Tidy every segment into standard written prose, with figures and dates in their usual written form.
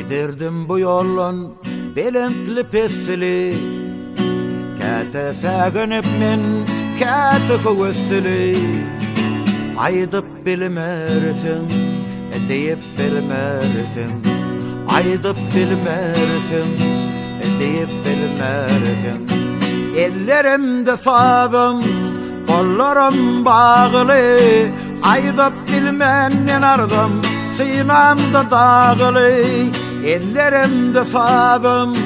Giderdim bu yolun belentli pesili, kete sägenip men kete kuvvesili. Aydıp bilmersin, deyip bilmersin. Aydıp bilmersin, deyip bilmersin. Ellerimde sazım, kollarım bağlı. Aydıp bilmenden ardım, sinamda dağılı. Ellerimde sazım,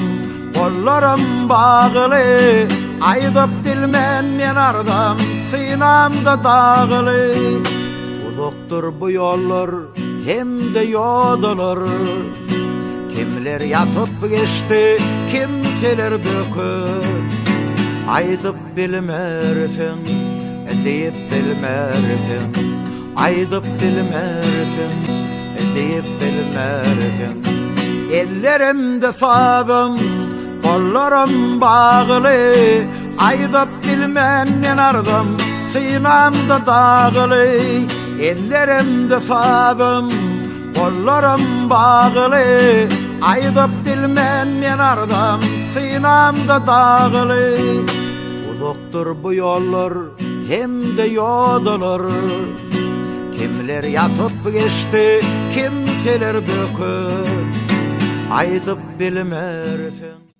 kollarım bağlı. Aydıp bilmenden ardım, sinamda dağılı. Uzaktur bu yollar, hem de yodalar. Kimler yatıp geçti, kimseler dökür. Aydıp bilmersin, deyip bilmersin. Aydıp bilmersin, deyip bilmersin. Ellerimde sazım, kollarım bağlı. Aydıp bilmenden ardım, sinamda dağılı. Ellerimde sazım, kollarım bağlı. Aydıp bilmenden ardım, sinamda dağılı. Uzaktur bu yollar, hem de yodalar. Kimler yatıp geçti, kimseler dökür. Aydıp bilmersin.